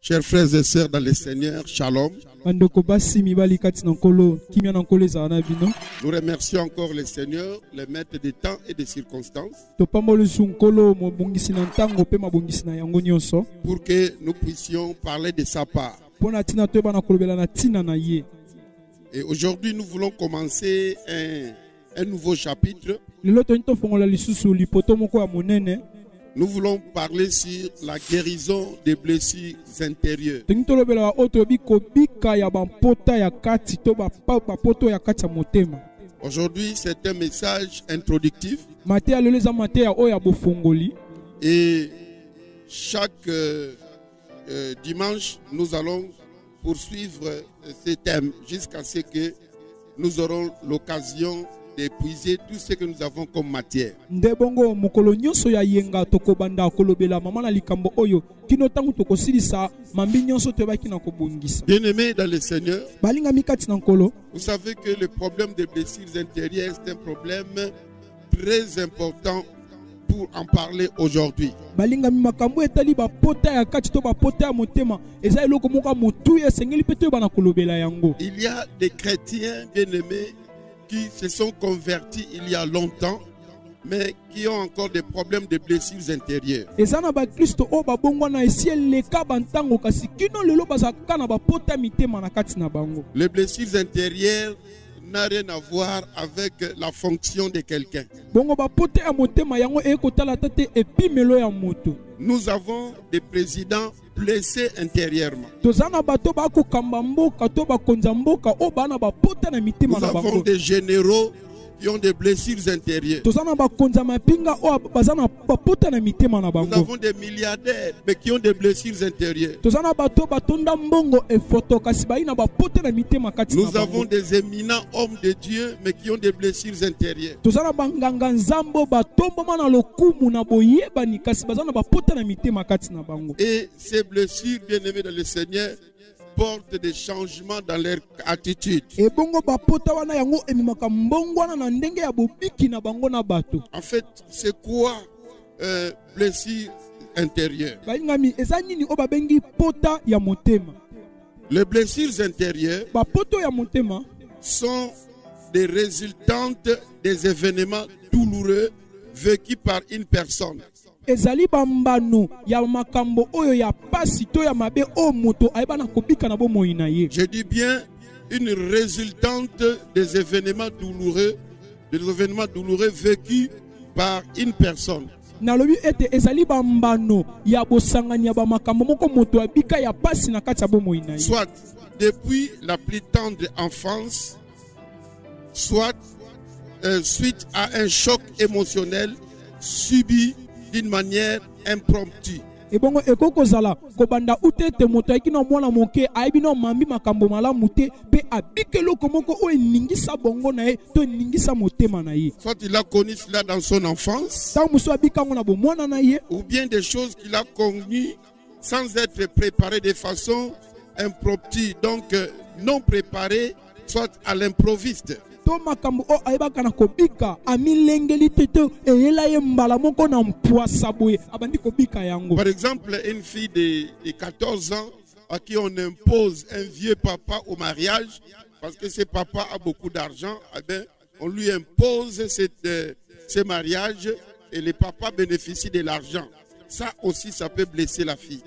Chers frères et sœurs dans le Seigneur, shalom. Nous remercions encore le Seigneur, le maître des temps et des circonstances, pour que nous puissions parler de sa part. Et aujourd'hui, nous voulons commencer un nouveau chapitre. Nous voulons parler sur la guérison des blessures intérieures. Aujourd'hui, c'est un message introductif. Et chaque dimanche, nous allons poursuivre ces thèmes jusqu'à ce que nous aurons l'occasion d'épuiser tout ce que nous avons comme matière. Bien-aimés dans le Seigneur, vous savez que le problème des blessures intérieures est un problème très important pour en parler aujourd'hui. Il y a des chrétiens bien-aimés qui se sont convertis il y a longtemps, mais qui ont encore des problèmes de blessures intérieures. Les blessures intérieures n'a rien à voir avec la fonction de quelqu'un. Nous avons des présidents blessés intérieurement. Nous avons des généraux qui ont des blessures intérieures. Nous avons des milliardaires mais qui ont des blessures intérieures. Nous avons des éminents hommes de Dieu mais qui ont des blessures intérieures. Et ces blessures, bien-aimés dans le Seigneur, portent des changements dans leur attitude. En fait, c'est quoi blessure intérieure? Les blessures intérieures sont des résultantes des événements douloureux vécus par une personne. Je dis bien une résultante des événements douloureux vécus par une personne. Soit depuis la plus tendre enfance, soit suite à un choc émotionnel subi d'une manière impromptue. Soit il a connu cela dans son enfance, ou bien des choses qu'il a connues sans être préparé de façon impromptue, donc non préparé, soit à l'improviste. Par exemple, une fille de 14 ans à qui on impose un vieux papa au mariage, parce que ce papa a beaucoup d'argent, eh bien, on lui impose ce mariage et le papa bénéficie de l'argent. Ça aussi, ça peut blesser la fille.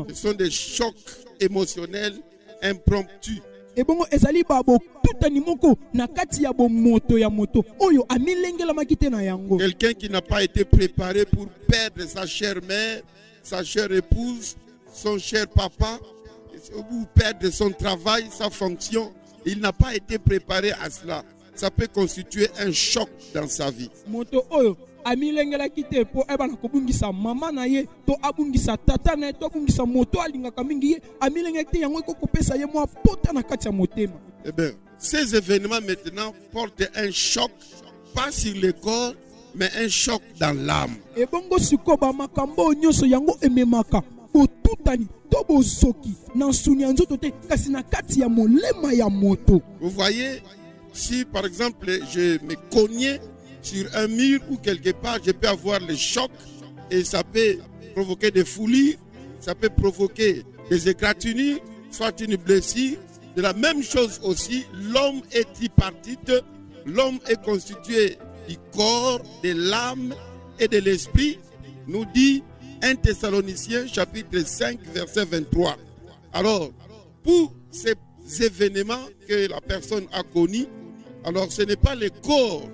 Ce sont des chocs émotionnels impromptus. Quelqu'un qui n'a pas été préparé pour perdre sa chère mère, sa chère épouse, son cher papa, ou perdre son travail, sa fonction, il n'a pas été préparé à cela. Ça peut constituer un choc dans sa vie. Eh bien, ces événements maintenant portent un choc, pas sur le corps, mais un choc dans l'âme. botutani to bozoki na nsuni ya nzoto te kasi na kati ya molema ya moto. Vous voyez, si par exemple je me cognais sur un mur ou quelque part, je peux avoir le choc et ça peut provoquer des foulures, ça peut provoquer des égratignures, soit une blessure. De la même chose aussi, l'homme est tripartite, l'homme est constitué du corps, de l'âme et de l'esprit, nous dit 1 Thessaloniciens chapitre 5 verset 23. Alors, pour ces événements que la personne a connus, alors ce n'est pas le corps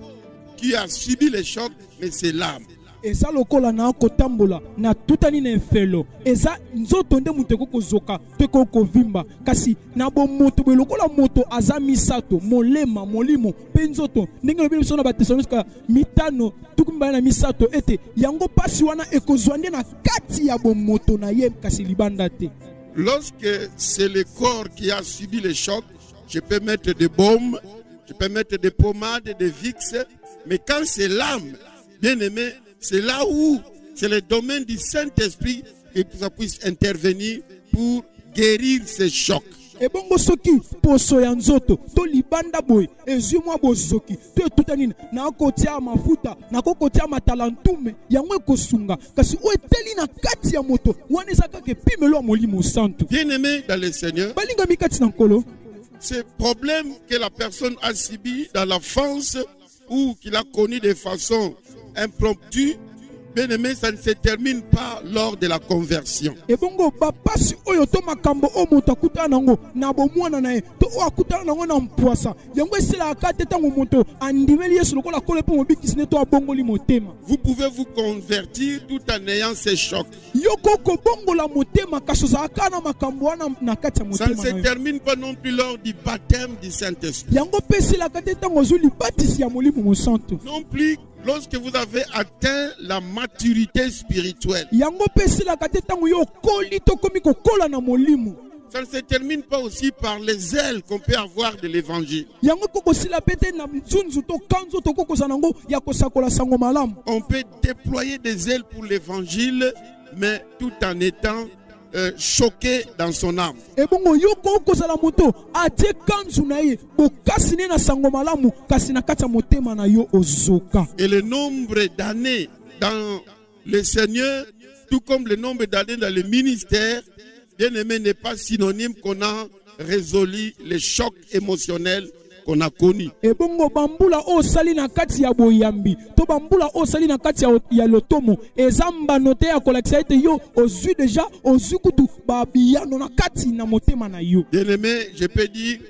qui a subi le choc, mais c'est l'âme. Eza lokola na kotambola na tutani na efelo eza nzoto nde mutu kozoka te kovimba kasi na bo moto be lokola moto aza misato molema molimo pe nzoto ndenge lobi biso na ba Thessalonika mitano tukumba na misato ete yango pasi wana ekozwande na kati ya bo moto na ye kasi libanda te. Lorsque c'est le corps qui a subi le choc, je peux mettre des baumes, je peux mettre des pommades, des Vicks, mais quand c'est l'âme, bien aimé, c'est là où c'est le domaine du Saint-Esprit que ça puisse intervenir pour guérir ces chocs. Et bongo soki poso ya nzoto to libanda boy ezwi mwa bozoki to tutanina na kotia mafuta na kotia matalantume yango ekosunga kasi o eteli na kati ya moto wana ezaka ke pimelo molimo santo. Bien aimé dans le Seigneur, balinga mikati na nkolo, ces problèmes que la personne a subi dans l'enfance ou qu'il a connu de façon impromptue, bien aimé, ça ne se termine pas lors de la conversion. Et bongo bapasi oyo to makambo o moto akutana nango na bomwana na ye to o akutana nango na mpwasa yango esila akate tango moto andimeli Yesu lokola kole po mobikisi ne to abongoli motema. Vous pouvez vous convertir tout en ayant ces chocs. Yoko ko bongola motema kasoza akana makambo wana na kati ya Ça ne motema. se termine pas non plus lors du baptême du Saint-Esprit. Yango pesi la kate tango zuli batisi ya molimo mo santo. Non plus lorsque vous avez atteint la maturité spirituelle. Yango pesi la kate tango yo koli to komi ko kola na molimo. Ça ne se termine pas aussi par les ailes qu'on peut avoir de l'évangile. Yango koko sila pete na mzunzu to kanzo to koko sanango ya kosakola sango malamu. On peut déployer des ailes pour l'évangile, mais tout en étant choqué dans son âme. Et bongo yoko kozala moto atie kanzu na ye bokasi ne na sango malamu kasi na kati ya motema na yo ozoka. Et le nombre d'années dans le Seigneur, tout comme le nombre d'années dans le ministère, bien aimé, n'est pas synonyme qu'on a résolu les chocs émotionnels qu'on a connus. Et bongo bambula o sali na kati ya boyambi to bambula o sali na kati ya lotomo ezamba note ya kolakisa ete yo ozui déjà ozui kutu babiyano na kati na motema na yo. Bien aimé, je peux dire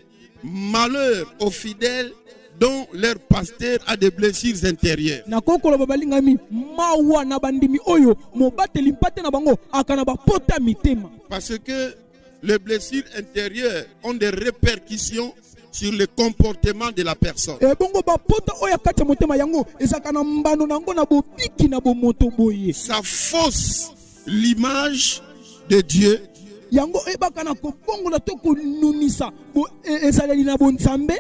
malheur aux fidèles dont leur pasteur a des blessures intérieures. Na kokolo babalingami mawa na bandimi oyo mobateli mpate na bango akana bapota mitema. Parce que les blessures intérieures ont des répercussions sur le comportement de la personne. E bongo bapota oya kati ya motema yango ezakana mbano nango na bobiki na bomoto boye. Ça fausse l'image de Dieu. Yango ebakana ko bongo la to ko nunisa bo ezaleli na bonzambe.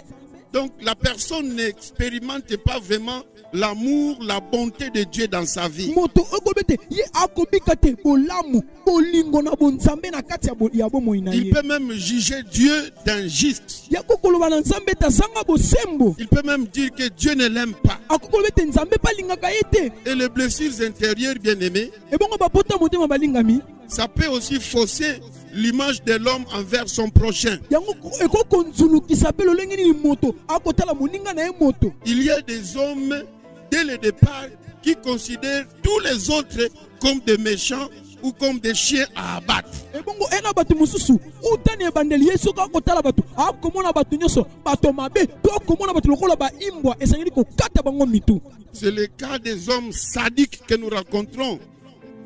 Donc la personne n'expérimente pas vraiment l'amour, la bonté de Dieu dans sa vie. Moto okobete ye akobika te bolamu bolingo na bonzambe na kati ya bomoi na ye. Il peut même juger Dieu d'injuste. Ya kokoloba na nzambe tazanga bosembo. Il peut même dire que Dieu ne l'aime pas. Akokobete nzambe palingaka ye te. Et les blessures intérieures, bien aimées, E bongo bapota motema balingami. ça peut aussi fausser l'image de l'homme envers son prochain. Yango ekoko nzulukisa pe lolenge ni moto akotala moninga na ye moto. Il y a des hommes dès le départ qui considèrent tous les autres comme des méchants ou comme des chiens à abattre. E bongo ena batu mususu utani ebandeli yesu ka kotala batu akomona batu nyoso bato mabe to akomona batu lokola ba imbwa esangeli ko kata bango mitu. C'est le cas des hommes sadiques que nous rencontrons.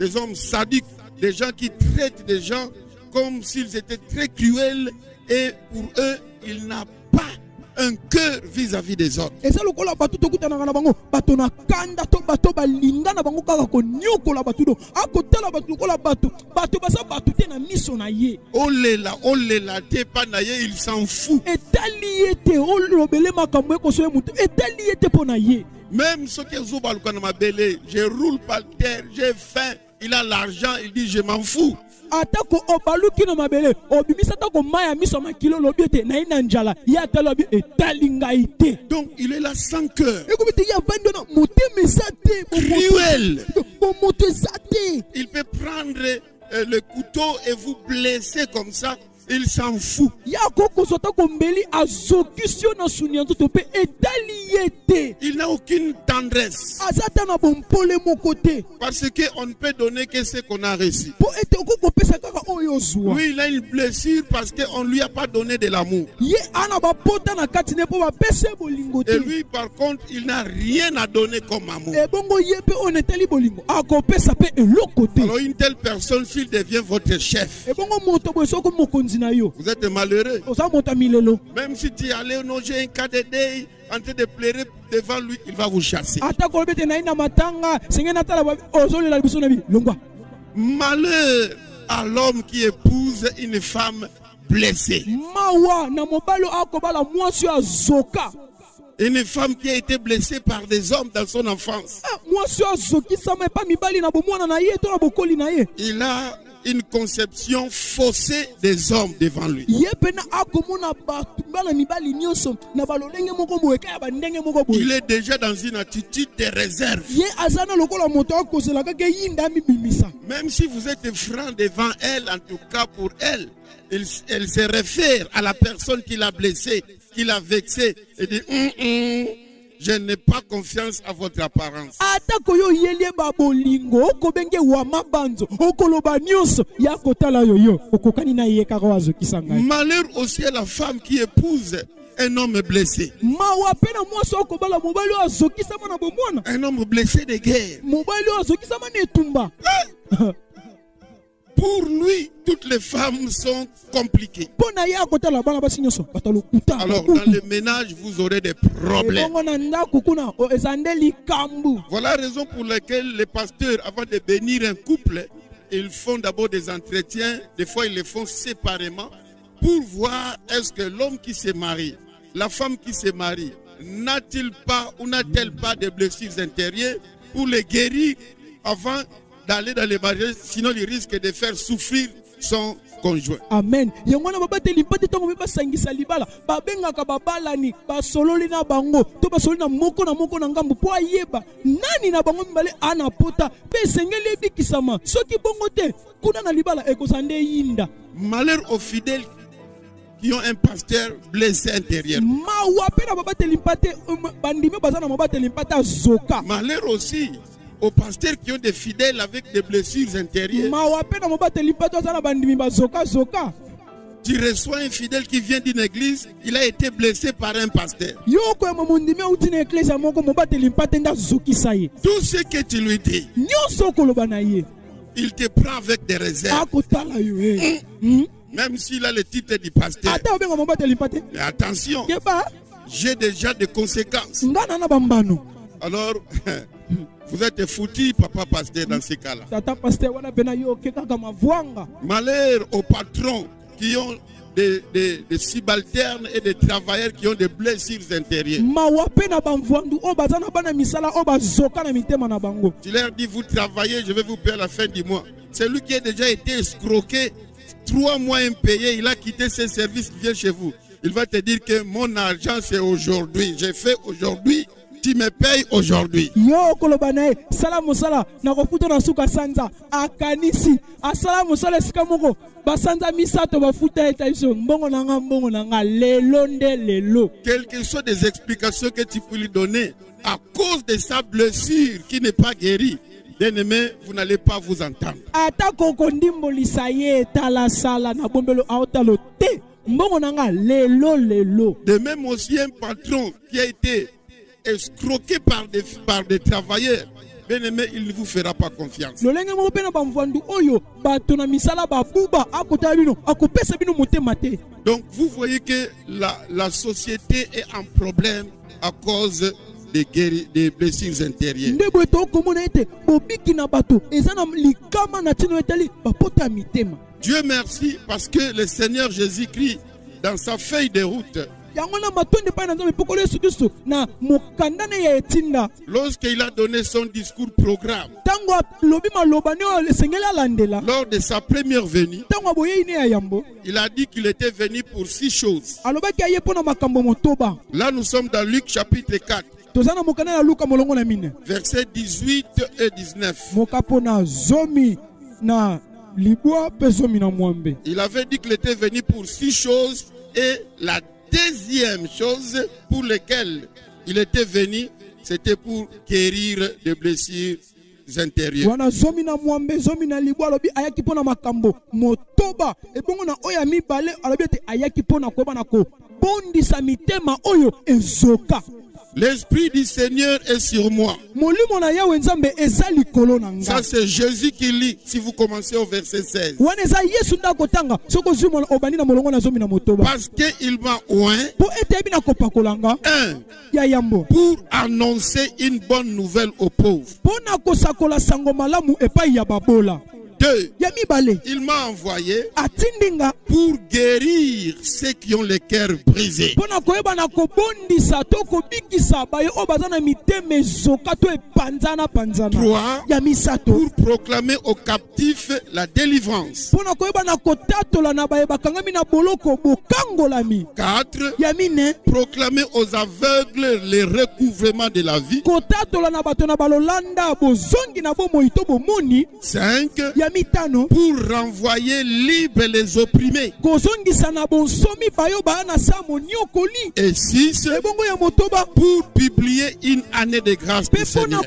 Des hommes sadiques, des gens qui traitent des gens comme s'ils étaient très cruels et pour eux, il n'a pas un cœur vis-à-vis des autres. Eza lokola batu to kutana na bango bato na kanda to bato balinga na bango kaka ko nyokola batu do akotala batu lokola batu basa batu te na miso na ye. Oh là, t'es pas naïe, il s'en fout. Etali ete olobele makambo ekoso mutu etali ete pona ye. Même ce que je roule par terre, j'ai faim, il a l'argent, il dit je m'en fous. Atako obaluki no mabele obimisa tako maya miso makilo lobiete na ina njala ya talobi etalinga ite. Donc il est là sans cœur. Ekobite ya bandona moteme sate Cruel. moto sate. Il peut prendre le couteau et vous blesser comme ça. Il s'en fout. Ya koko sota kombeli azokisio na sunyanzo tope etaliete. Il n'a aucune tendresse. Azata na bompole mon côté. Parce qu'on ne peut donner que ce qu'on a reçu. Po ete koko pesa kaka oyo zwa. Lui, il a une blessure parce qu'on ne lui a pas donné de l'amour. Ye ana ba pota na katine po ba pese bolingo te. Et lui, par contre, il n'a rien à donner comme amour. E bongo ye pe oneteli bolingo. Ako pesa pe eloko te. Alors une telle personne, s'il devient votre chef, E bongo moto bo soko mokonzi na yo. vous êtes malheureux. Osa moto milelo. Même si tu es allé loger un KDD en train de pleurer devant lui, il va vous chasser. Atako bete na ina matanga sengena tala ba ozoli la biso na bi longwa. Malheur à l'homme qui épouse une femme blessée. Mawa na mobalo akobala mwasi azoka. Une femme qui a été blessée par des hommes dans son enfance. Mwasi azoki sama pa mibali na bomwana na ye to na bokoli na ye. Il a une conception faussée des hommes devant lui. Ye pena akomona batu bana mibali nyonso na balolenge moko boye ka ba ndenge moko boye. Il est déjà dans une attitude de réserve. Ye azana lokola moto akozela kaka yinda mibimisa. Même si vous êtes franc devant elle, en tout cas pour elle, elle se réfère à la personne qui l'a blessé, qui l'a vexé, et dit je n'ai pas confiance à votre apparence. Atako yo yelie ba bolingo okobenge wa mabanzo okoloba nyonso ya kotala yoyo okokani na ye kaka azokisa ngai. Malheur aussi à la femme qui épouse un homme blessé. Mawa pena mwasi okobala mobali azokisa mana bomwana. Un homme blessé de guerre. Mobali azokisa mana etumba. Pour lui, toutes les femmes sont compliquées. Alors, dans le ménage, vous aurez des problèmes. Voilà la raison pour laquelle les pasteurs, avant de bénir un couple, ils font d'abord des entretiens. Des fois, ils les font séparément pour voir est-ce que l'homme qui se marie, la femme qui se marie, n'a-t-il pas ou n'a-t-elle pas de blessures intérieures pour les guérir avant d'aller dans les mariages, sinon il risque de faire souffrir son conjoint. Amen. Yangwana babate limpate tongo beba sangisa libala. Babenga ka babala ni basololi na bango. To basololi na moko na ngambu po ayeba. Nani na bango mbale ana pota. Pe sengeli bikisama. Soki bongo te kuna na libala ekozande yinda. Malheur aux fidèles qui ont un pasteur blessé intérieurement. Malheur aussi aux pasteurs qui ont des fidèles avec des blessures intérieures. Tu reçois un fidèle qui vient d'une église, il a été blessé par un pasteur. Tout ce que tu lui dis, il te prend avec des réserves. Même s'il a le titre du pasteur. Mais attention, j'ai déjà des conséquences. Alors, vous êtes foutu, papa pasteur, dans ces cas-là. Malheur aux patrons qui ont des subalternes et des travailleurs qui ont des blessures intérieures. Tu leur dis, vous travaillez, je vais vous payer à la fin du mois. Celui qui a déjà été escroqué, 3 mois impayé, il a quitté ses services, il vient chez vous. Il va te dire que mon argent c'est aujourd'hui. J'ai fait aujourd'hui, tu me payes aujourd'hui. Yo kolobanae, salamu sala, na kofuta na suka sanza, akanisi, asalamu sala sikamoko, basanza misato bafuta eta iso, mbongo nanga, lelonde lelo. Quelles que soient des explications que tu peux lui donner, à cause de sa blessure qui n'est pas guérie, bien-aimé, vous n'allez pas vous entendre. De même aussi un patron qui a été escroqué par des travailleurs, bien-aimé, il ne vous fera pas confiance. Donc vous voyez que la société est en problème à cause des blessures intérieures. Dieu merci parce que le Seigneur Jésus-Christ, dans sa feuille de route, Lorsqu'il a donné son discours programme, lors de sa première venue, il a dit qu'il était venu pour 6 choses. Là, nous sommes dans Luc chapitre 4. Versets 18 et 19. Il avait dit qu'il était venu pour 6 choses et la deuxième chose pour laquelle il était venu, c'était pour guérir des blessures intérieures. L'Esprit du Seigneur est sur moi. Ça, c'est Jésus qui lit. Si vous commencez au verset 16. Parce qu'il m'a oint. Pour annoncer une bonne nouvelle aux pauvres. 2. Il m'a envoyé pour guérir ceux qui ont le cœur brisé. 3. Pour proclamer aux captifs la délivrance. 4. Proclamer aux aveugles le recouvrement de la vie. 5. Pour renvoyer libres les opprimés. Et 6. Pour publier une année de grâce du Seigneur.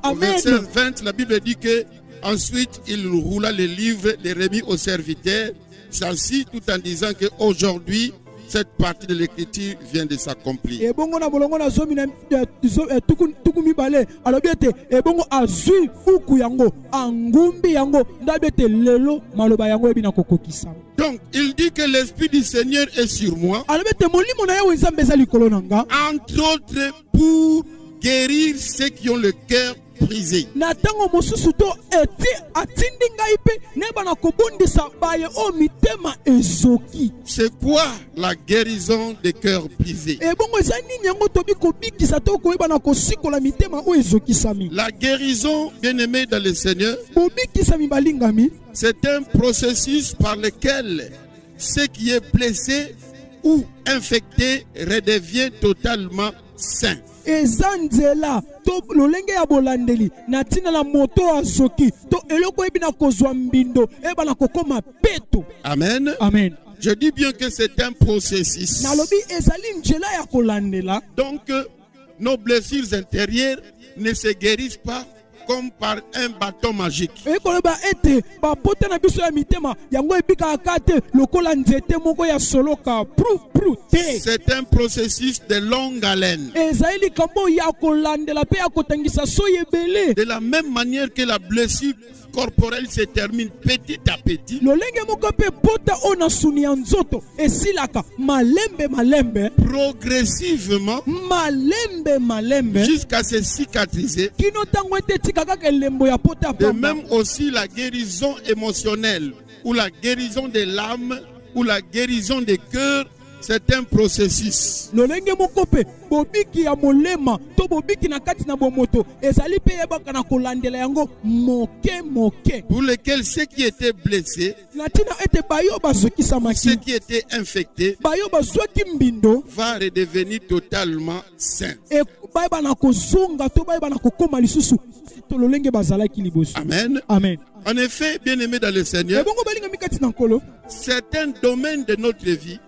Au verset 20, la Bible dit que ensuite il roula les livres, les remit aux serviteurs, s'assit tout en disant que aujourd'hui cette partie de l'écriture vient de s'accomplir. Donc, il dit que l'Esprit du Seigneur est sur moi, entre autres pour guérir ceux qui ont le cœur brisé. C'est quoi la guérison des cœurs brisés? La guérison, bien-aimé dans le Seigneur, c'est un processus par lequel ce qui est blessé ou infecté redevient totalement sain. Amen. Amen. Je dis bien que c'est un processus. Donc, nos blessures intérieures ne se guérissent pas comme par un bâton magique. C'est un processus de longue haleine. De la même manière que la blessure corporelle se termine petit à petit, progressivement, jusqu'à se cicatriser. De même aussi la guérison émotionnelle, ou la guérison de l'âme, ou la guérison des cœurs, c'est un processus. Pour lequel ceux qui étaient blessés, ceux qui étaient infectés, va redevenir totalement sains. Amen. Amen. En effet, bien-aimé dans le Seigneur, certains domaines de notre vie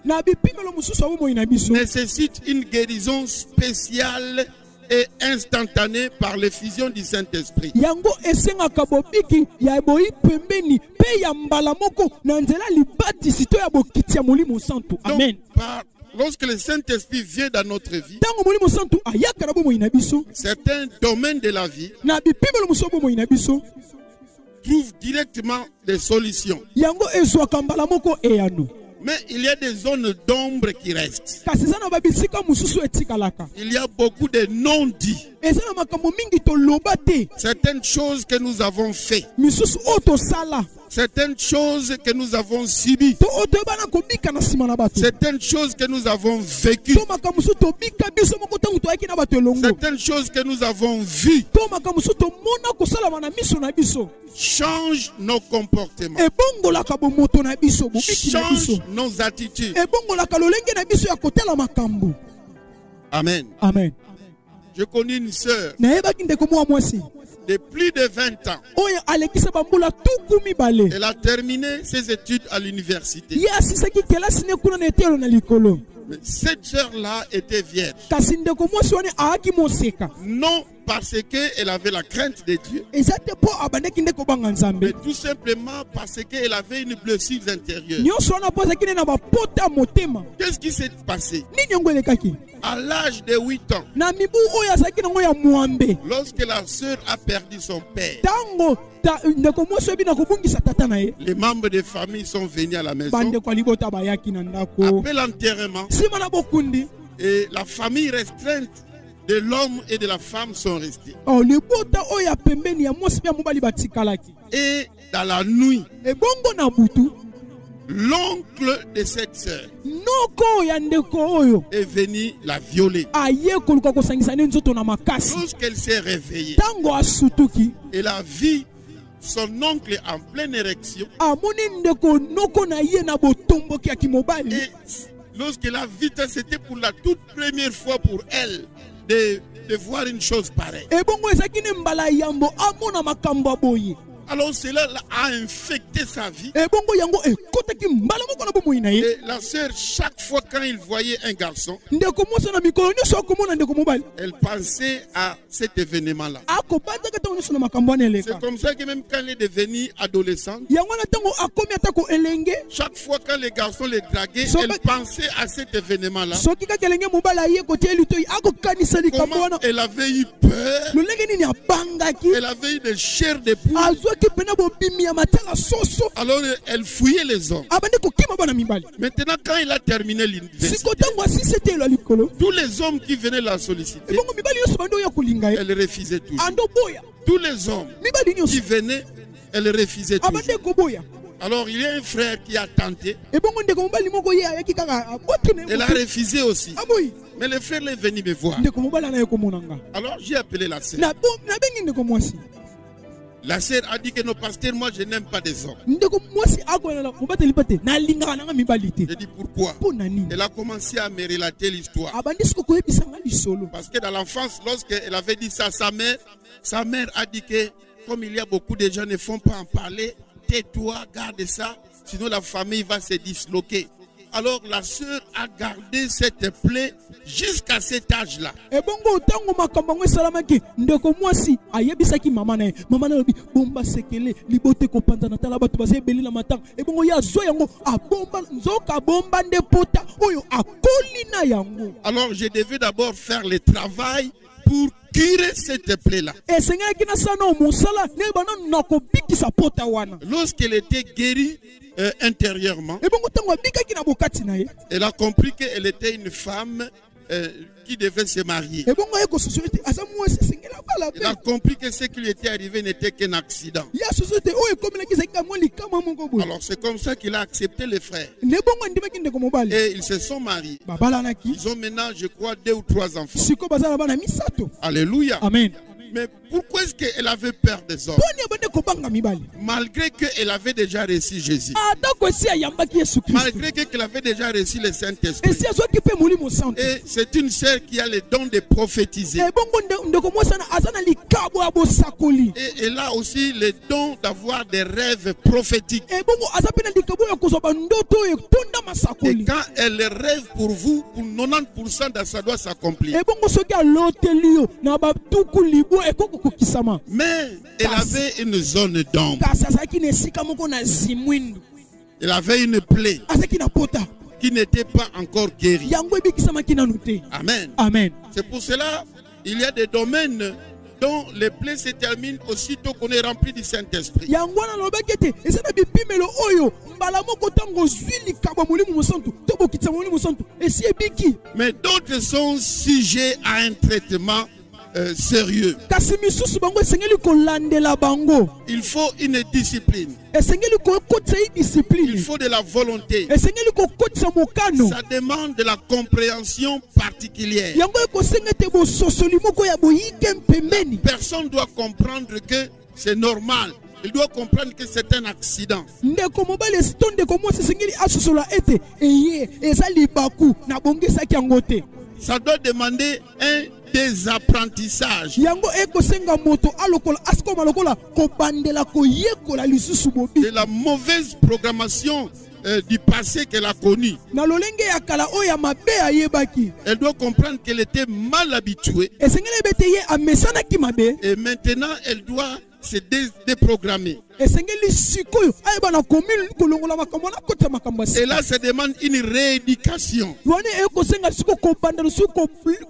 nécessitent une guérison spéciale et instantanée par l'effusion du Saint-Esprit. Amen. Lorsque le Saint-Esprit vient dans notre vie, certains domaines de la vie trouvent directement des solutions. Mais il y a des zones d'ombre qui restent. kasi eza na babisika mosusu etikalaka Il y a beaucoup de non-dits. eza na makambo mingi toloba te Certaines choses que nous avons fait. misusu oyo tosala Certaines choses que nous avons subies. to oyo toyeba na kobika na nsima na bato Certaines choses que nous avons vécues. to makambo mosusu tobika biso moko ntango toyaki na bato elongo Certaines choses que nous avons vues to makambo mosusu tomona kosalama na miso na biso changent nos comportements, ebongolaka bomoto na biso bobiki na biso changent nos attitudes. ebongolaka lolenge na biso ya kotala makambo. Amen. Amen. Je connais une sœur nayebaki ndeko mwa mwasi de plus de 20 ans. oyo alekisa bambula tuku mibale Elle a terminé ses études à l'université. ye asisaki kelasi ne kuna na etelo na likolo Mais cette sœur-là était vierge. kasi ndeko mwasi wana aaki moseka Non parce qu'elle avait la crainte de Dieu, eza te mpo abandaki nde kobanga mais nzambe tout simplement parce qu'elle avait une blessure intérieure. nyonso wana mpo azalaki ne na bapota ya motema. Qu'est-ce qui s'est passé? Nini yango elekaki À l'âge de 8 ans, na mibu oyo azalaki nango ya mwambe lorsque la sœur a perdu son père, ntango ndeko mwasi oyebi na kobungisa tata na ye les membres de famille sont venus à la maison. bandeko ya libota bayaki na ndako Après l'enterrement, nsima na bokundi et la famille restreinte de l'homme et de la femme sont restées. libota oyo ya pembeni ya mwasi mpe ya mobali batikalaki Et dans la nuit, ebongo na butu l'oncle de cette sœur noko ya ndeko oyo est venu la violer. aye koluka kosangisa ne nzoto na makasi Lorsqu'elle s'est réveillée, ntango asutuki elle a vu son oncle en pleine érection. amoni ndeko noko na ye na botomboki ya kimobali Et lorsqu'elle a vu ça, c'était pour la toute première fois pour elle de voir une chose pareille. ebongo ezalaki ne mbala yambo amona makambo ya boye Alors cela a infecté sa vie. ebongo yango ekotaki mbala moko na bomoi na ye Et la sœur, chaque fois quand il voyait un garçon, ndeko mwasi na mikolo nyonso akomona ndeko mobali elle pensait à cet événement-là. akobandaka ntango nyonso na makambo wana C'est eleka comme ça que même quand elle est devenue adolescente, yango wana ntango akomi atako elenge chaque fois quand les garçons les draguaient, So- elle pensait à cet événement-là. soki kaka elenge mobali aye kotia elitoi akokanisa likambo Comment wana elle avait eu peur, lolenge nini abangaki elle avait eu des chairs de poule. azwaki mpena bobimi ya matala soso Alors elle fouillait les hommes. abandi kokima bana mibali Maintenant, quand il a terminé l'université, siko ntango asisi ete elo ya likolo tous les hommes qui venaient la solliciter, ebongo mibali nyonso bandi oya kolinga ye elle refusait toujours. ando boya Tous les hommes mibali qui nyonso venaient, elle refusait abandi toujours. ekoboya Alors il y a un frère qui a tenté, ebongo ndeko mobali moko ye ayaki kaka abwaki na ye elle a moto. refusé aussi. aboyi Mais le frère est venu me voir. ndeko mobali ana ye komonanga Alors j'ai appelé la sœur. nabengi ndeko mwasi La sœur a dit que non, pasteur, moi je n'aime pas des hommes. ndeko mwasi akolela mobateli mpe te nalingaka nanga mibali te J'ai dit pourquoi? mpo na nini Elle a commencé à me relater l'histoire. abandi siko koyebisanga lisolo Parce que dans l'enfance, lorsqu'elle avait dit ça à sa mère a dit que comme il y a beaucoup de gens ne font pas en parler, tais-toi, garde ça, sinon la famille va se disloquer. Alors la sœur a gardé cette plaie jusqu'à cet âge-là. ebongo ntango makambo yango esalamaki ndeko mwasi ayebisaki mama na ye mama na lobi bomba sekele libote kopanzana tala bato baza ebeli na matanga ebongo ye azwa yango abomba nzoka abomba nde pota oyo akoli na yango Alors je devais d'abord faire le travail pour curer cette plaie-là. esengelaki nasala na mosala nayeba na kobikisa pota wana Lorsqu'elle était guérie intérieurement, ebongo ntango abikaki na bokati na ye elle a compris qu'elle était une femme qui devait se marier. ebongo ye kosusu ete aza mwasi esengeli abala Elle a mpe compris que ce qui lui était arrivé n'était qu'un accident. ye asusu ete oyo ekomelaki ezalaki mwa likama moko boye Alors c'est comme ça qu'il a accepté les frères. nde bongo andimaki ndeko mobali Et ils se sont mariés. babalanaki Ils ont maintenant, je crois, 2 ou 3 enfants. siko baza na bana misato Alléluia. amen Mais pourquoi est-ce qu'elle avait peur des hommes? poni abandi kobanga mibali Malgré qu'elle avait déjà reçu Jésus. atako esi ayambaki yesu kristo Malgré qu'elle avait déjà reçu le Saint-Esprit. esi azwaki mpe molimo santo Et c'est une sœur qui a le don de prophétiser. ebongo ndeko mwasi wana aza na likabo ya bosakoli Et elle a aussi le don d'avoir des rêves prophétiques. ebongo aza mpe na likabo ya kozwa bandoto oyo etonda Et masakoli quand elle rêve pour vous, pour 90%, ça doit s'accomplir. ebongo soki aloteli yo na batuku libo ekoko kokisama Mais elle avait une zone d'ombre. kasi azalaki na esika moko na zimwindu Elle avait une plaie azalaki na pota qui n'était pas encore guérie. yango ebikisamaki nanu te Amen. amen C'est pour cela il y a des domaines dont les plaies se terminent aussitôt qu'on est rempli du Saint-Esprit. yango wana lobaki ete eza na bipimelo oyo mbala moko ntango ozwi likambo ya molimo mosantu to bokitisa molimo mosantu esi ebiki. Mais d'autres sont sujets à un traitement sérieux. kasi misusu bango esengeli kolandela bango. Il faut une discipline. esengeli kokotisa ye Il discipline. faut de la volonté. esengeli kokotisa mokano. Ça demande de la compréhension particulière. yango ekosenga ete bososoli moko ya boyike mpembeni. Personne doit comprendre que c'est normal. Il doit comprendre que c'est un accident. ndeko mobali to ndeko mwasi esengeli asosola ete eye eza libaku na bongisaki yango te. Ça doit demander un désaprentissage. yango ekosenga moto alokola asikoma lokola kobandela koyekola lisusu bobi. De la mauvaise programmation du passé qu'elle a connu. na lolenge ya kala oyo ya mabe ayebaki. Elle doit comprendre qu'elle était mal habituée. esengeli ebe ete ye amesanaki mabe. Et maintenant, elle doit se déprogrammer. esengeli sikoyo ayeba na komi kolongola makambo na kotisa makambo ya Et là, sika. ça demande une rééducation wana ekosenga siko kobanda lusu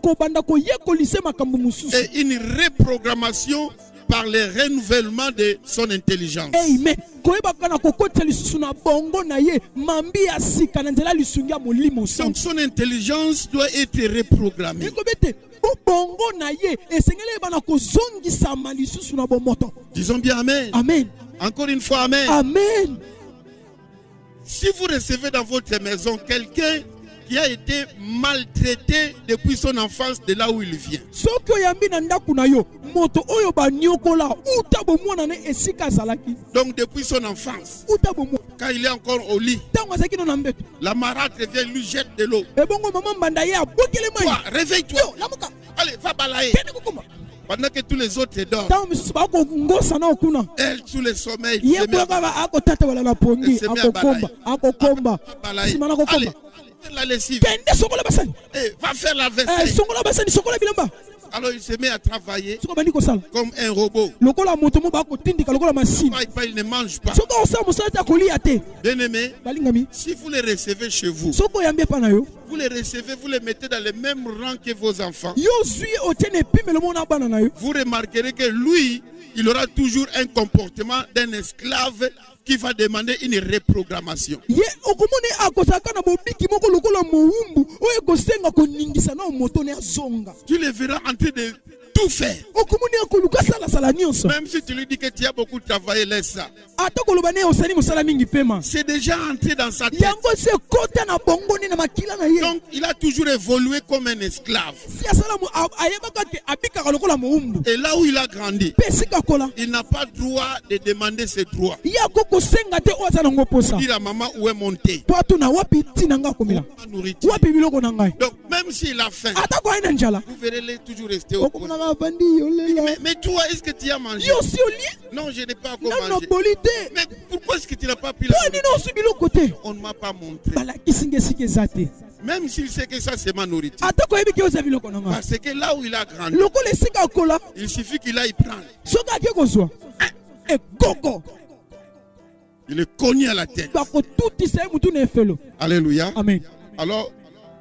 kobanda koyekolise makambo mosusu. et une reprogrammation par le renouvellement de son intelligence. amen koyebaka na kokotisa lisusu na bongo na ye mambi ya sika na nzela lisungi ya molimo Donc santu. son intelligence doit être reprogrammée. ekobi ete bongo na ye esengeli yeba na kozongisama lisusu na bomoto. Disons bien Amen. amen Encore une fois Amen. amen. Si vous recevez dans votre maison quelqu'un qui a été maltraité depuis son enfance de là où il vient, soki oyambi na ndako na yo moto oyo baniokola uta bomwana na esika azalaki donc depuis son enfance, uta bomwana quand il est encore au lit, ntango azalaki no na mbeto la marâtre vient, lui jette de l'eau. ebongo mama mbanda ye abokele mai. Toi, réveille-toi. yo lamuka Allez, va balayer. kende kokoma. Pendant que tous les autres dorment, ntango misusu bakongosa na okuna elle, sous le sommeil, ye se met à boyoka akotata wala na pongi Se met à akokomba balayer. nsima na Allez, kokomba faire la lessive. kende sokola basani. Eh, va faire la vaisselle. songola basani sokola bilamba Alors il se met à travailler soko bandi kosala comme un robot. lokola moto mo bakotindika lokola masini. Il ne mange pas. soki osala mosala te akolia te. Bien-aimé, balingami si vous les recevez chez vous, soki oyambi epa na yo vous les recevez, vous les mettez dans le même rang que vos enfants. yo zwi otie na epimelo mo na bana na yo. Vous remarquerez que lui, il aura toujours un comportement d'un esclave qui va demander une reprogrammation. ye okomoni akozalaka na bobiki moko lokola mowumbu oyo ekosenga koningisa na moto ne azonga. Tu le verras en train de tout faire. okomoni akoluka salasala nyonso. Même si tu lui dis que tu as beaucoup travaillé, laisse ça. ata koloba ne osali mosala mingi pema C'est déjà entré dans sa tête. yango se kota na bongoni na makila na ye. Donc, il a toujours évolué comme un esclave. si asala ayebaka te abikaka lokola mowumbu Et là où il a grandi, mpe esika kola il n'a pas droit de demander ses droits. ye akokosenga te oyo aza nango posa Dire à maman où est mon thé, po atuna wapi ntina nga akomela ma nourriture. wapi biloko na ngai. Donc, même s'il a faim, ata ko ayi na njala vous verrez les toujours rester au coin. okomonaka bandi yolela Mais toi, est-ce que tu as mangé? yo si olie Non, je n'ai pas encore nano mangé. boli te Mais pourquoi est-ce que tu n'as pas pris la po nini oswi biloko te. On ne m'a pas montré. balakisi nga esika eza te Même s'il sait que ça, c'est ma nourriture. ata koyebi ke oza biloko na ngai Parce que là où il a grandi, lokola esika akola il suffit qu'il aille prendre. soki ake kozwa ekoko Il est cogné à la tête. bakotutisa ye mutu na efelo. Alléluia. amen. Alors,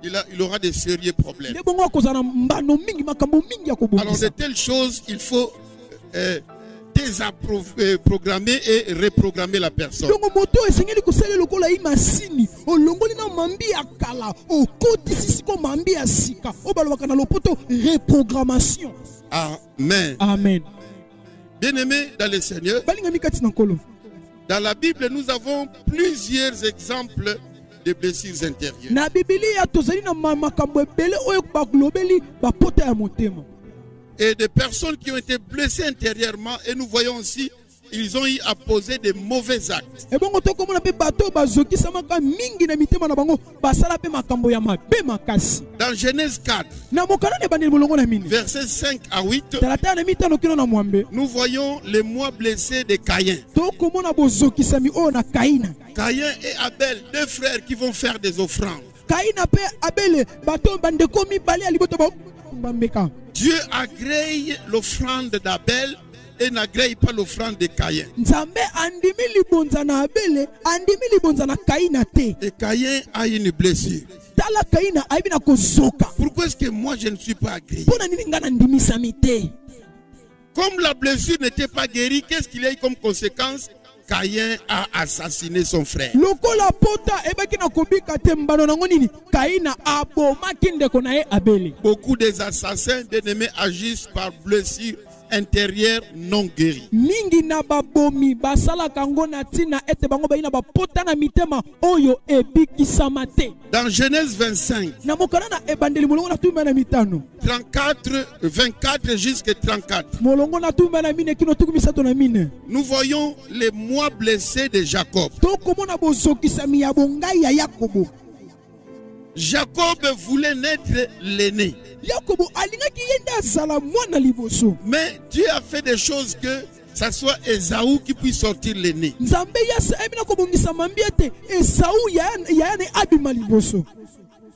il aura de sérieux problèmes. nde bongo akozala na mbano mingi makambo mingi ya Alors, de kobongisa. telles choses, il faut déprogrammer et reprogrammer la personne. dongo moto esengeli kosala lokola ye masini olongoli na mambi ya kala okotisi siko mambi ya sika oyo balobaka na lopoto reprogrammation. Amen. amen. Bien-aimés dans le Seigneur, balingami kati na nkolo dans la Bible, nous avons plusieurs exemples de blessures intérieures. na bibilia tozali na makambo ebele oyo balobeli bapota ya motema Et des personnes qui ont été blessées intérieurement, et nous voyons aussi, ils ont eu à poser de mauvais actes. ebongo tokomona mpe bato oyo bazokisamaka mingi na mitema na bango basala mpe makambo ya mabe makasi. Dans Genèse 4, na mokanda na ebandeli molongo na mini versets 5 à 8, talatala na mitano kino na mwambe nous voyons les mois blessés de Caïn. tokomona bozokisami oyo na kaina. Caïn et Abel, deux frères qui vont faire des offrandes. kaina mpe abele bato bandeko mibale ya liboto bambeka. Dieu agrée l'offrande d'Abel et n'agrée pas l'offrande de Caïn. nzambe andimi libonza na abele andimi libonza na kaina te. Et Caïn a une blessure. tala kaina ayebi na kozoka Pourquoi est-ce que moi je ne suis pas agréé? mpo na nini ngai nandimisami te. Comme la blessure n'était pas guérie, qu'est-ce qu'il y a eu comme conséquence? Caïn a assassiné son frère. Lokola pota ebaki na kobika te mbano nango nini Kaina abomaki ndeko na ye Abeli. Beaucoup des assassins bien-aimés agissent par blessure intérieure non guérie. Mingi na babomi basala kango na tina ete bango baina bapota na mitema oyo ebikisama te. Dans Genèse 25, Na mokana na ebandeli molongo na tumba na mitano 24 jusqu'à 34, molongo na tumba na mine kino tuku misato na mine nous voyons les mois blessés de Jacob. tokomona bozokisami ya bongai ya Yakobo. Jacob voulait naître l'aîné. Yakobo alingaki yenda azala mwana liboso. Mais Dieu a fait des choses que ça soit Esaü qui puisse sortir l'aîné. Nzambe yasa ebina kobongisa mambi ete Esau yane abima liboso.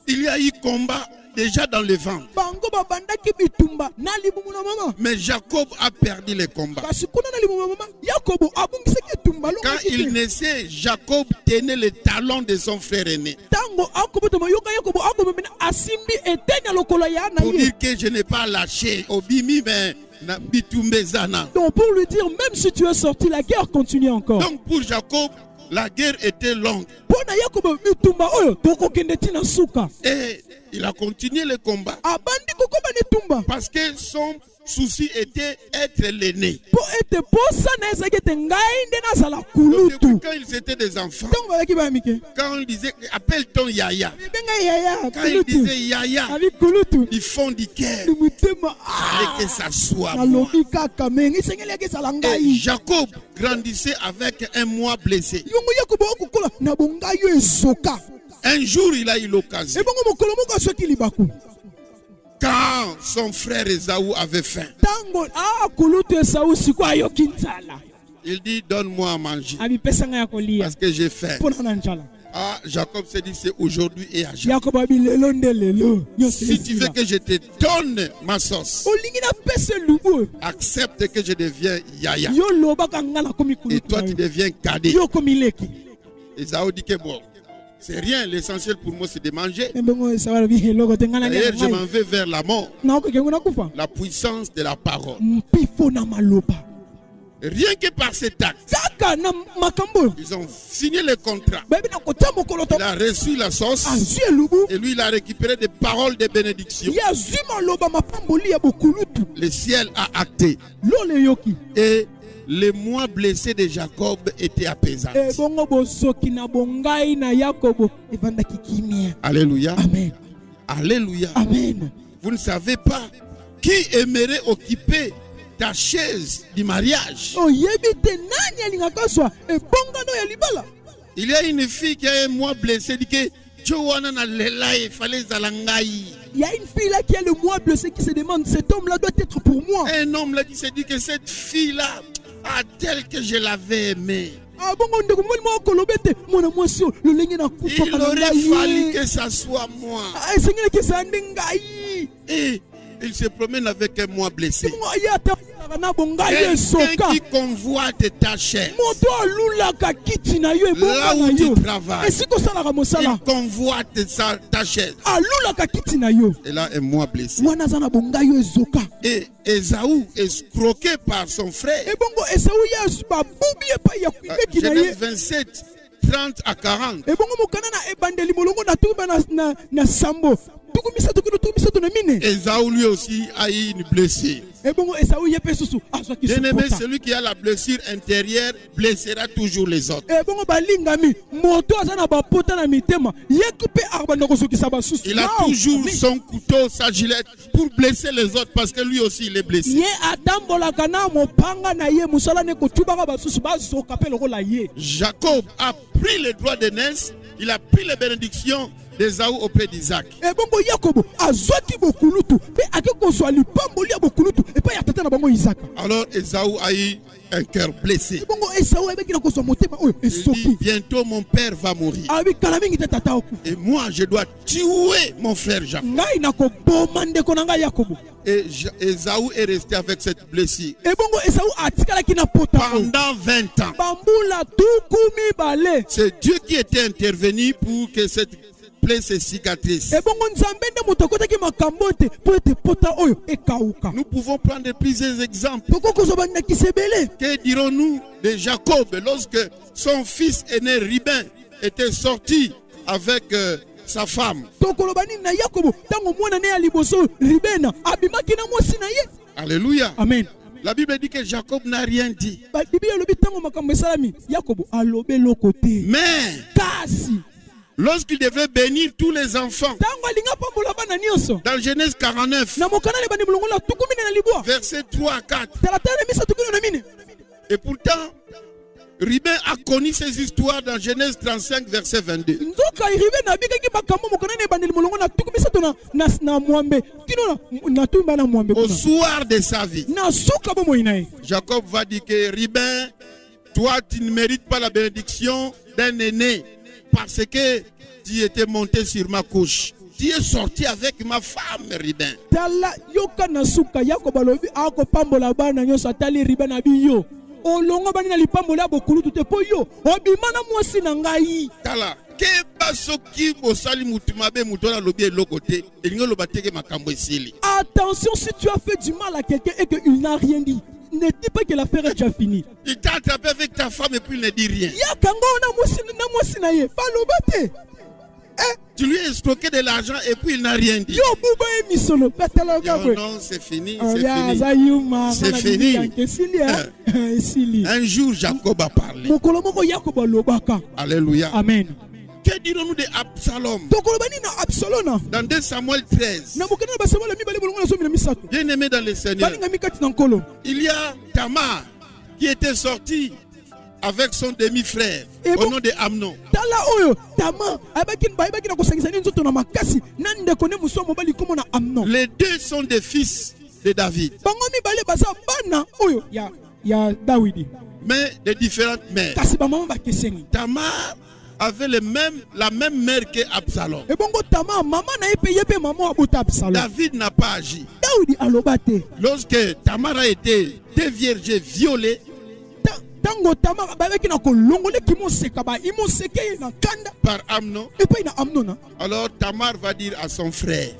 Il y a eu combat déjà dans le ventre. Bango babandaki bitumba na libumu na mama. Mais Jacob a perdu les combats. Kasi kuna na libumu na mama Yakobo abongisaki tumba lo. Quand il naissait, Jacob tenait le talon de son frère aîné. Tango akobo to mayoka Yakobo akobo bina asimbi etenya lokolo ya na Pour ye. dire que je n'ai pas lâché. Obimi mais na bitumbe zana. Donc pour lui dire même si tu es sorti la guerre continue encore. Donc pour Jacob, la guerre était longue. Pona Yakobo bitumba oyo tokokende tina suka. Et il a continué le combat. Abandi kokoba ne tumba. Parce que son souci était être l'aîné. Po ete posa na ezaki te ngai nde nazala Donc, kulutu. quand ils étaient des enfants, Tango bayaki bayamike. quand on disait appelle ton Yaya, Benga yaya quand il kulutu. disait Yaya, Abi kulutu. du fond du cœur, Ni mutema fallait que ça soit na moi. lobi kaka mengi sengeli yaki sala Et ngai. Jacob grandissait avec un mois blessé. Yongo Yakobo okukola na bongai yo ezoka. Un jour, il a eu l'occasion. Ebongo mokolo moko asoki libaku. Quand son frère Esaü avait faim, Tango kulutu Esau siku ayoki nzala. il dit donne-moi à manger Abi pesanga ya kolia. parce que j'ai faim. Pona na njala. Ah, Jacob s'est dit c'est aujourd'hui et à jamais. Yakobo abi lelo nde lelo. Si tu veux que je te donne ma sauce, olingi na pese lubu. accepte que je deviens Yaya Yo loba kanga na komi et kulutu. toi tu deviens cadet. Yo komi leki. Esaü dit que bon, c'est rien, l'essentiel pour moi c'est de manger. Ebongo Esau bi heloko tengana D'ailleurs, je ngai. m'en vais vers la mort, Na okokengo na kufa. la puissance de la parole. Mpifo na maloba. Rien que par cet acte, Kaka na makambo. ils ont signé le contrat. Baby na kotia mokolo to. Il a reçu la sauce Azwi lubu. et lui il a récupéré des paroles de bénédiction. Ya azwi maloba mapamboli ya bokulutu. Le ciel a acté Lole yoki. et les mois blessés de Jacob étaient apaisants. Ebongo bosoki na bongai na Yakobo. Ebandaki kimia. Alléluia. Amen. Alléluia. Amen. Vous ne savez pas qui aimerait occuper ta chaise du mariage. Oyebi te nani alingaka swa ebongano ya libala. Il y a une fille qui a un mois blessé, dit que Joana na lela il fallait zalangai. Il y a une fille là qui a le mois blessé qui se demande cet homme là doit être pour moi. Un homme là qui se dit que cette fille là, telle que je l'avais aimée. Ah bongo ndeko moni mo kolobete mona mwasi lolenge na kufa Il aurait fallu que ça soit moi. Ah sengele ke sa ndengai. Et il se promène avec un mois blessé. Mo ayata na bongai Quelqu'un soka. qui convoite ta chair. Moto alulaka kiti na yo Là ebonga où na yo. tu travailles, Esiko salaka mosala. il convoite ta chaise. Alulaka kiti na yo. Et là, un mois blessé. Mwana za na bongai yo ezoka. Et Esaü, escroqué par son frère, Ebongo Esau ya babubi epa ya kuibeki na ye. Genèse 27, 30 à 40. Ebongo mokana na ebandeli molongo na tuba na sambo. Tukumisato na mine. Esaü lui aussi a eu une blessure. Ebongo Esau yepe susu azwaki Bien-aimé, sopota. celui qui a la blessure intérieure blessera toujours les autres. Ebongo balingami moto aza na bapota na mitema yeku pe arbanda kosokisa basusu. Il a toujours son couteau, sa gilette pour blesser les autres parce que lui aussi il est blessé. Ye atambolaka na mopanga na ye musala ne kotubaka basusu bazoka pe lokola ye. Jacob a pris les droits d'aînesse, il a pris les bénédictions d'Esaü auprès d'Isaac. Ebongo Yakobo azwaki bokulutu pe akekozwa lipamboli ya bokulutu epa ya tata na bango Isaka. Alors Esaü a eu un cœur blessé. Ebongo Esau ebeki na kozwa motema oyo Il dit esoki. bientôt mon père va mourir. Abi kala mingi te tata oku. Et moi je dois tuer mon frère Jacob. Ngai na koboma ndeko na ngai Yakobo. Et Esaü est resté avec cette blessure Ebongo Esau atikalaki na pota oyo. pendant 20 ans. Bambula tukumi bale. C'est Dieu qui était intervenu pour que cette plaies, ses cicatrices. Nous pouvons prendre plusieurs exemples. Que dirons-nous de Jacob lorsque son fils aîné Rubin était sorti avec sa femme? Alléluia. Amen. La Bible dit que Jacob n'a rien dit. Mais lorsqu'il devait bénir tous les enfants, dans Genèse 49, versets 3 à 4, et pourtant, Rubin a connu ces histoires dans Genèse 35, verset 22. Au soir de sa vie, Jacob va dire que Rubin, toi tu ne mérites pas la bénédiction d'un aîné parce que tu étais monté sur ma couche. Tu es sorti avec ma femme, Rubin. Tala, attention, si tu as fait du mal à quelqu'un et qu'il n'a rien dit, ne dis pas que l'affaire est déjà finie. Il t'a attrapé avec ta femme et puis il ne dit rien. Tu lui as escroqué de l'argent et puis il n'a rien dit. Oh non, c'est fini, c'est fini. C'est fini. Un jour, Jacob a parlé. Alléluia. Amen. Que dirons-nous de Absalom? Dans 2 Samuel 13. Bien aimé dans le Seigneur, il y a Tamar qui était sortie avec son demi-frère au nom de Amnon. Les deux sont des fils de David, mais de différentes mères. Tamar avait la même mère que Absalom. David n'a pas agi. Lorsque Tamar a été déviergée, violée, par Amnon, alors Tamar va dire à son frère,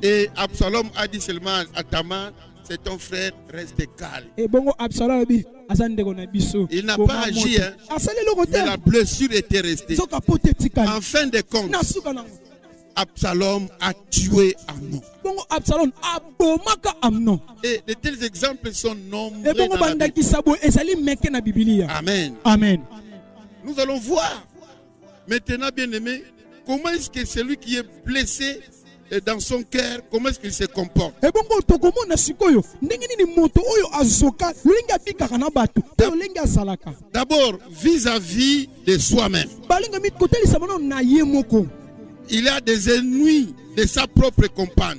et Absalom a dit seulement à Tamar, c'est ton frère, reste calme. Il n'a pas agi, hein, mais la blessure était restée. En fin de compte, Absalom a tué Amnon. Et de tels exemples sont nombreux dans la Bible. Amen. Amen. Nous allons voir maintenant, bien aimé, comment est-ce que celui qui est blessé dans son cœur, comment est-ce qu'il se comporte. D'abord, vis-à-vis de soi-même. Il a des ennemis de sa propre compagne.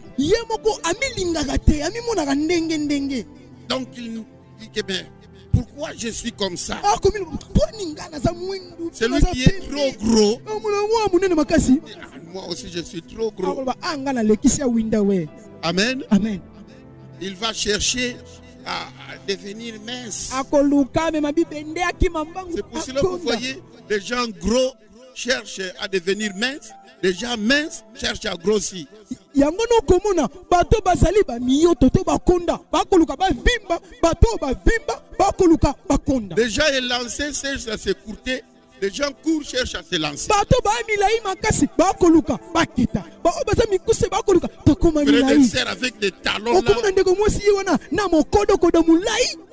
Donc il dit que bien, pourquoi je suis comme ça? Celui qui est trop gros, moi aussi je suis trop gros. Amen. Amen. Il va chercher à devenir mince. C'est pour cela que vous voyez, les gens gros cherchent à devenir minces. Les gens minces cherchent à grossir. Les gens élancés cherchent à s'écourter. Les gens courent cherchent à se lancer. Frères avec des talons là.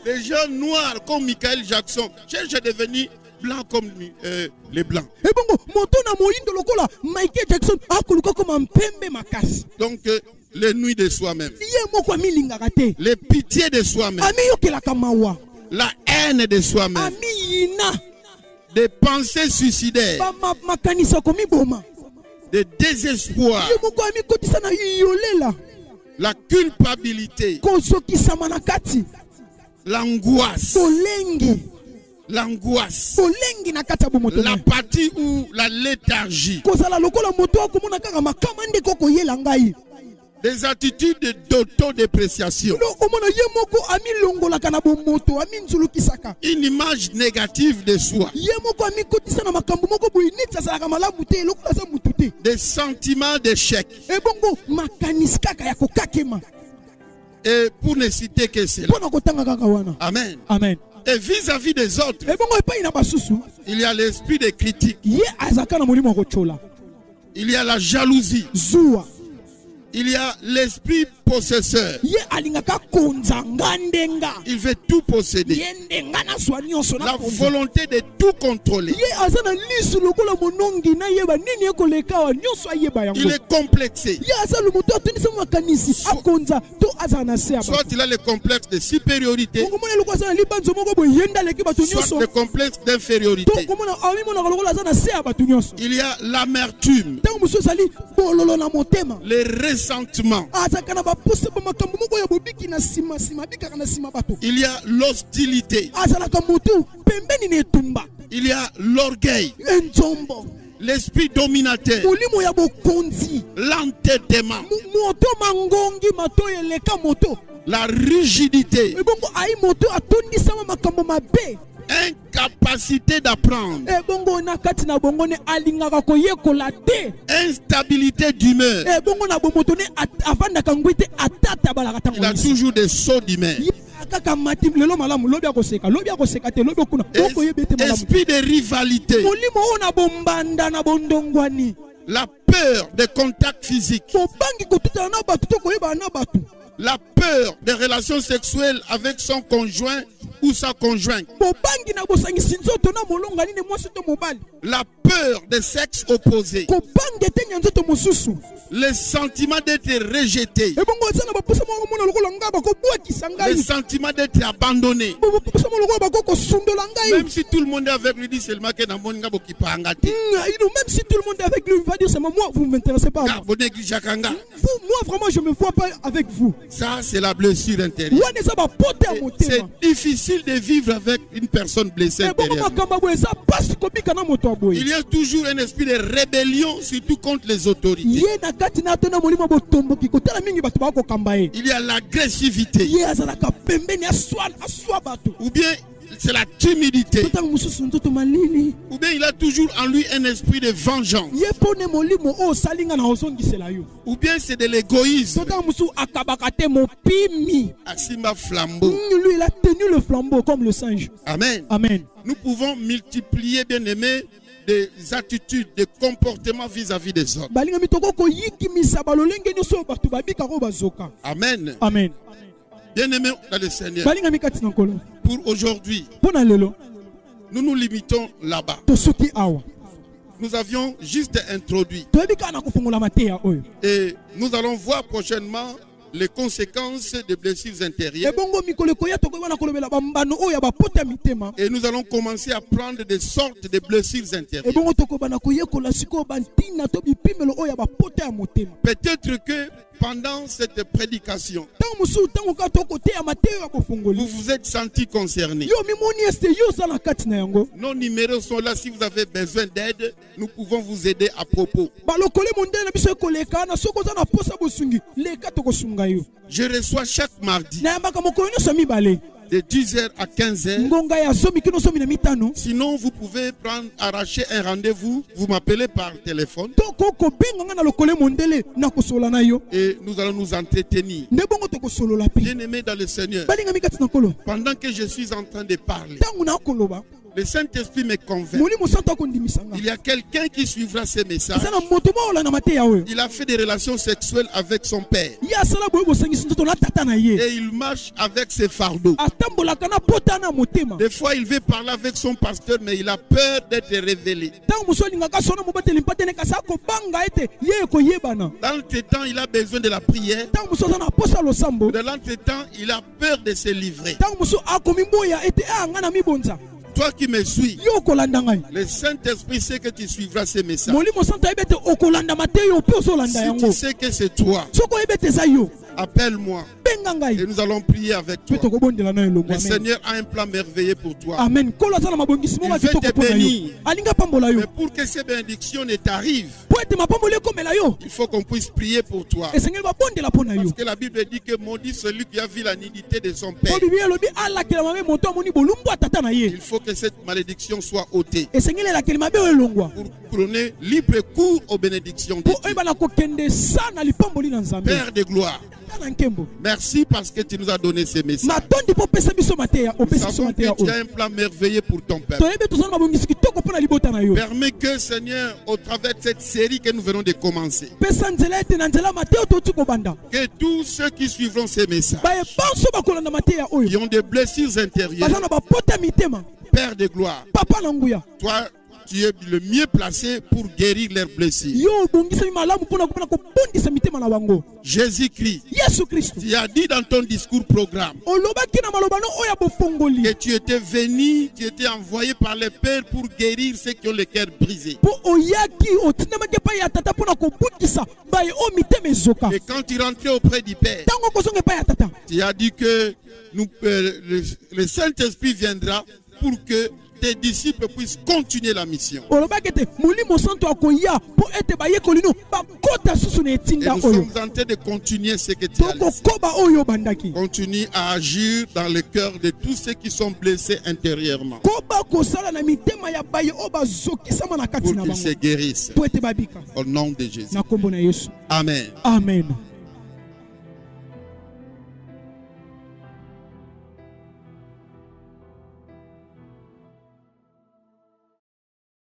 Les gens noirs comme Michael Jackson cherchent à devenir blancs comme les blancs. Donc les nuits de soi-même, les pitiés de soi-même, la haine de soi-même, des pensées suicidaires, des désespoirs, la culpabilité, l'angoisse, l'apathie ou la léthargie. Des attitudes d'autodépréciation. Une image négative de soi. Des sentiments d'échec. Et pour ne citer que cela. Amen. Amen. Et vis-à-vis des autres, il y a l'esprit de critique. Il y a la jalousie. Il y a l'esprit possesseur. Il veut tout posséder. La volonté de tout contrôler. Il est complexé. Soit il a le complexe de supériorité, soit le complexe d'infériorité. Il y a l'amertume, les ressentiments. Il y a l'hostilité. Il y a l'orgueil, l'esprit dominateur, l'entêtement, la rigidité, incapacité d'apprendre, instabilité d'humeur. Il a toujours des sauts d'humeur. Esprit de rivalité, la peur des contacts physiques, la peur des relations sexuelles avec son conjoint ou sa conjointe, la peur des sexes opposés, le sentiment d'être rejeté, le sentiment d'être abandonné. Même si tout le monde est avec lui, dit seulement que dans mon gabo qui parle. Même si tout le monde est avec lui, il va dire seulement moi, vous ne m'intéressez pas. Moi, vraiment, je ne me vois pas avec vous. Ça, c'est la blessure intérieure. C'est difficile de vivre avec une personne blessée intérieurement. Il y a toujours un esprit de rébellion, surtout contre les autorités. Il y a l'agressivité. Ou bien c'est la timidité. Ou bien il a toujours en lui un esprit de vengeance. Ou bien c'est de l'égoïsme. Asimba flambeau. Lui, il a tenu le flambeau comme le singe. Amen. Amen. Nous pouvons multiplier, bien aimé, des attitudes, des comportements vis-à-vis des autres. Amen. Amen. Bien aimé dans le Seigneur, pour aujourd'hui, nous nous limitons là-bas. Nous avions juste introduit. Et nous allons voir prochainement les conséquences des blessures intérieures. Et nous allons commencer à prendre des sortes de blessures intérieures. Peut-être que pendant cette prédication, vous vous êtes senti concerné. Nos numéros sont là. Si vous avez besoin d'aide, nous pouvons vous aider à propos. Je reçois chaque mardi de 10h à 15h. Sinon, vous pouvez arracher un rendez-vous. Vous m'appelez par téléphone. Et nous allons nous entretenir. Bien-aimés dans le Seigneur, pendant que je suis en train de parler, le Saint-Esprit me convainc. Il y a quelqu'un qui suivra ces messages. Il a fait des relations sexuelles avec son père. Et il marche avec ses fardeaux. Des fois, il veut parler avec son pasteur, mais il a peur d'être révélé. Dans l'entretemps, il a besoin de la prière. Dans l'entretemps, il a peur de se livrer. Toi qui me suis, le Saint-Esprit sait que tu suivras ces messages. Si tu sais que c'est toi, appelle-moi. abenga ngai Et nous allons prier avec pe toi. tokobondela na elongo. Le Amen. Seigneur a un plan merveilleux pour toi. Amen. Kolo aza na mabongisi Il moko veut kitoko te mpona yo. bénir. Alinga pambola yo. Mais pour que ces bénédictions ne t'arrivent, Po ete mapamboli ekomela yo. il faut qu'on puisse prier pour toi. Esengeli babondela mpona yo. Parce que la Bible dit que maudit celui qui a vu la nudité de son Po père. bibi elobi alakela mabe moto amoni bolumbu atata na ye. Il faut que cette malédiction soit ôtée Esengeli elakeli mabe oyo elongwa. pour donner libre cours aux bénédictions de Po Dieu. oyeba na kokende sa na lipamboli na Nzambe. Père de gloire, Tala nkembo. merci parce que tu nous as donné ces messages. Matondi po pesa biso mateya, Nous opesa biso savons que mateya tu oyo. as un plan merveilleux pour ton peuple. Toyebi tozana mabongisi kitoko mpona libota na yo. Permets que, Seigneur, au travers de cette série que nous venons de commencer, Pesa nzela ete na nzela mateya toti kobanda. que tous ceux qui suivront ces messages, Baye banso bakolanda mateya qui oyo. ont des blessures intérieures, Baza na bapota mitema. Père de gloire, Papa na nguya. toi, tu es le mieux placé pour guérir leurs blessures. Yo bongisa malamu mpona kobondisa mitema na bango. Jésus-Christ, Yesu Kristo. tu as dit dans ton discours programme Olobaki na maloba no oya bofongoli. que tu étais venu, tu étais envoyé par le Père pour guérir ceux qui ont le cœur brisé. Po oyaki otindamaki epai ya tata mpona kobundisa baye o mitema ezoka. Et quand tu rentrais auprès du Père, Ntango kozonga epai ya tata. tu as dit que le Saint-Esprit viendra pour que tes disciples puissent continuer la mission. Olobaki ete molimo santo akoya po ete bayekoli no bakota susu na Et etinda nous oyo. sommes en train de continuer ce que tu as laissé. Tokokoba oyo bandaki. Continue à agir dans le cœur de tous ceux qui sont blessés intérieurement Koba kosala na mitema ya baye o bazokisama na kati pour na qu'ils bango. se guérissent. Po ete babika. Au nom de Jésus. Na kombo na Yesu. Amen. Amen.